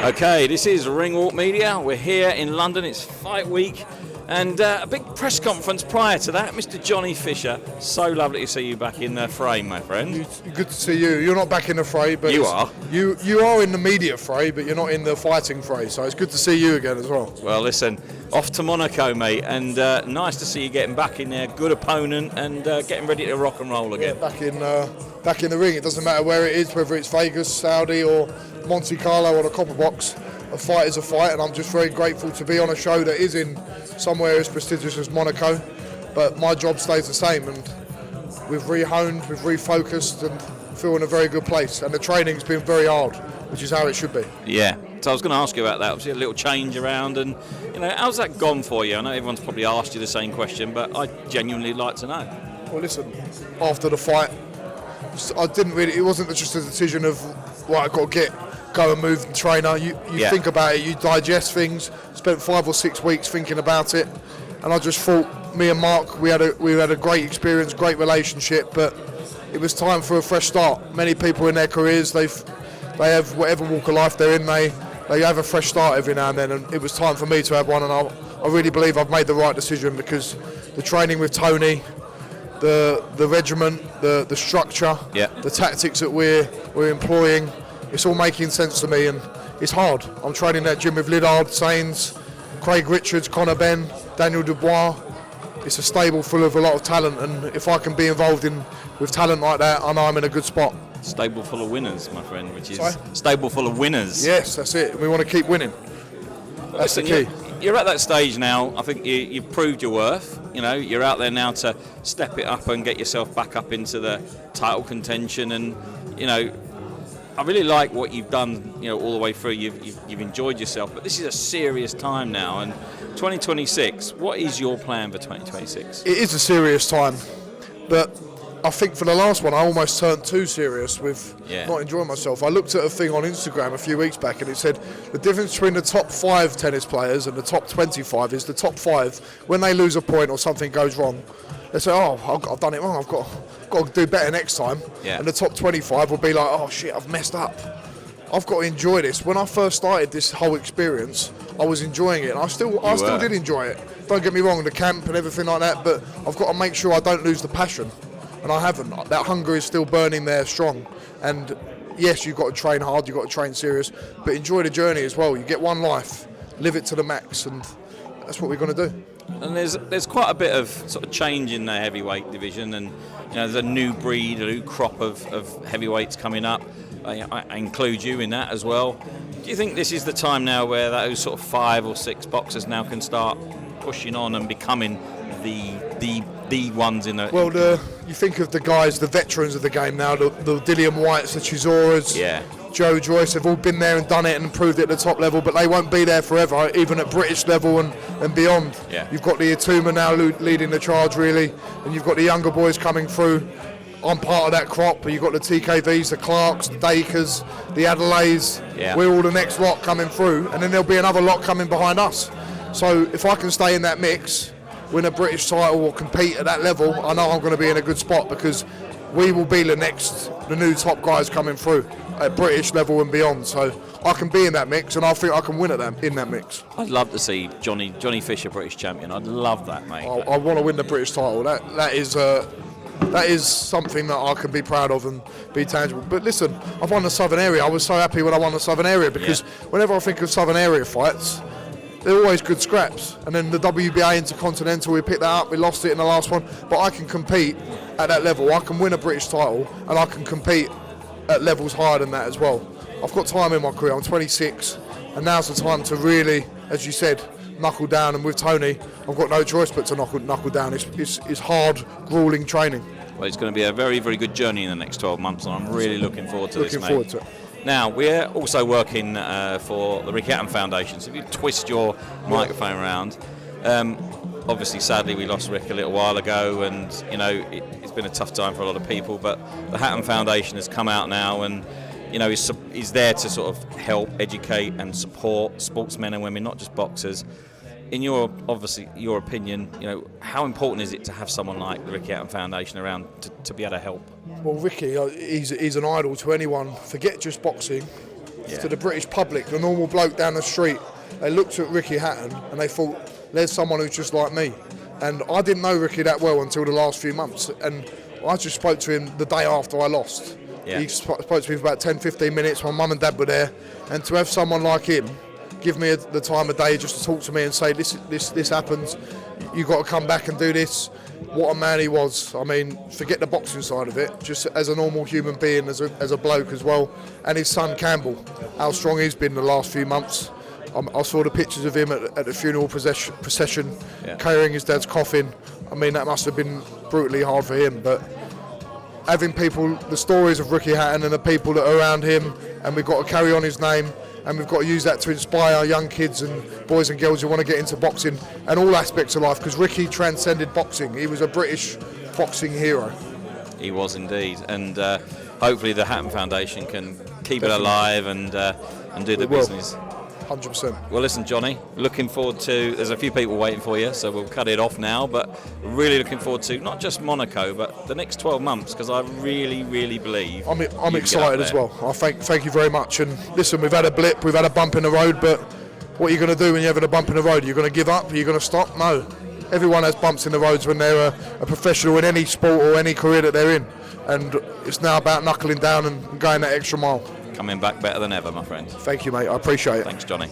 Okay, this is Ringwalk Media. We're here in London. It's fight week. And a big press conference prior to that. Mr. Johnny Fisher, so lovely to see you back in the frame, my friend. Good to see you. You're not back in the fray, but you are. You are in the media fray, but you're not in the fighting fray. So it's good to see you again as well. Well, listen, off to Monaco, mate, and nice to see you getting back in there. Good opponent and getting ready to rock and roll again. Yeah, back in the ring. It doesn't matter where it is, whether it's Vegas, Saudi, or Monte Carlo, or the Copper Box. A fight is a fight, and I'm just very grateful to be on a show that is in somewhere as prestigious as Monaco. But my job stays the same, and we've re-honed, we've refocused, and feel in a very good place. And the training's been very hard, which is how it should be. Yeah. So I was going to ask you about that. Obviously, a little change around, and how's that gone for you? I know everyone's probably asked you the same question, but I genuinely like to know. Well, listen, after the fight, it wasn't just a decision of, right, I've got to go and move the trainer. You think about it, you digest things. Spent 5 or 6 weeks thinking about it, and I just thought, me and Mark, we had a great experience, great relationship, but it was time for a fresh start. Many people in their careers, they have whatever walk of life they're in, they have a fresh start every now and then, and it was time for me to have one, and I really believe I've made the right decision, because the training with Tony, the regiment, the structure, the tactics that we're employing, it's all making sense to me, and it's hard. I'm training that gym with Lidard, Sains, Craig Richards, Conor Ben, Daniel Dubois. It's a stable full of a lot of talent, and if I can be involved with talent like that, I know I'm in a good spot. Stable full of winners, my friend, which is stable full of winners. Yes, that's it. We want to keep winning. That's the key. You're at that stage now. I think you've proved your worth. You're out there now to step it up and get yourself back up into the title contention, and I really like what you've done, all the way through. You've enjoyed yourself, but this is a serious time now. And 2026, what is your plan for 2026? It is a serious time, but I think for the last one, I almost turned too serious with not enjoying myself. I looked at a thing on Instagram a few weeks back, and it said the difference between the top 5 tennis players and the top 25 is the top 5, when they lose a point or something goes wrong, they say, oh, I've done it wrong, I've got to do better next time. Yeah. And the top 25 will be like, oh shit, I've messed up. I've got to enjoy this. When I first started this whole experience, I was enjoying it, and I still did enjoy it. Don't get me wrong, the camp and everything like that, but I've got to make sure I don't lose the passion. And I haven't. That hunger is still burning there strong. And yes, you've got to train hard, you've got to train serious, but enjoy the journey as well. You get one life, live it to the max, and that's what we're going to do. And there's quite a bit of sort of change in the heavyweight division, and there's a new breed, a new crop of heavyweights coming up. I include you in that as well. Do you think this is the time now where those sort of 5 or 6 boxers now can start pushing on and becoming the ones in the... Well, you think of the guys, the veterans of the game now, the Dillian Whites, the Chisoras, Joe Joyce, have all been there and done it and proved it at the top level, but they won't be there forever, even at British level and beyond. Yeah. You've got the Atuma now leading the charge, really, and you've got the younger boys coming through. I'm part of that crop, but you've got the TKVs, the Clarks, the Dakers, the Adelaides. Yeah. We're all the next lot coming through, and then there'll be another lot coming behind us. So if I can stay in that mix, win a British title or compete at that level, I know I'm going to be in a good spot, because we will be the new top guys coming through at British level and beyond. So I can be in that mix, and I think I can win in that mix. I'd love to see Johnny Fisher British champion. I'd love that, mate. I want to win the British title. That is something that I can be proud of and be tangible. But listen, I've won the Southern Area. I was so happy when I won the Southern Area, because whenever I think of Southern Area fights, they're always good scraps. And then the WBA Intercontinental, we picked that up, we lost it in the last one, but I can compete at that level. I can win a British title, and I can compete at levels higher than that as well. I've got time in my career, I'm 26, and now's the time to really, as you said, knuckle down. And with Tony, I've got no choice but to knuckle down. It's hard, grueling training. Well, it's going to be a very, very good journey in the next 12 months, and I'm really looking forward to this, mate. Looking forward to it. Now, we're also working for the Rick Hatton Foundation, so if you twist your microphone around, obviously, sadly, we lost Rick a little while ago, and, it's been a tough time for a lot of people, but the Hatton Foundation has come out now and, is there to sort of help educate and support sportsmen and women, not just boxers. In your opinion, how important is it to have someone like the Ricky Hatton Foundation around to be able to help? Well, Ricky, he's an idol to anyone. Forget just boxing. to the British public, the normal bloke down the street. They looked at Ricky Hatton and they thought, there's someone who's just like me. And I didn't know Ricky that well until the last few months. And I just spoke to him the day after I lost. Yeah. He spoke to me for about 10, 15 minutes. My mum and dad were there. And to have someone like him give me the time of day just to talk to me and say, this happens, you've got to come back and do this. What a man he was. I mean, forget the boxing side of it, just as a normal human being, as a bloke as well. And his son Campbell, how strong he's been the last few months. I saw the pictures of him at the funeral procession, carrying his dad's coffin. I mean, that must have been brutally hard for him. But having people, the stories of Ricky Hatton and the people that are around him, and we've got to carry on his name, and we've got to use that to inspire young kids and boys and girls who want to get into boxing and all aspects of life, because Ricky transcended boxing. He was a British boxing hero. He was indeed, and hopefully the Hatton Foundation can keep it alive and do the business. 100%. Well, listen, Johnny, looking forward to, there's a few people waiting for you, so we'll cut it off now, but really looking forward to not just Monaco, but the next 12 months, because I really, really believe I'm excited as well. I thank you very much. And listen, we've had a blip, we've had a bump in the road, but what are you going to do when you're having a bump in the road? Are you going to give up? Are you going to stop? No. Everyone has bumps in the roads when they're a professional in any sport or any career that they're in. And it's now about knuckling down and going that extra mile. Coming back better than ever, my friend. Thank you, mate. I appreciate it. Thanks, Johnny.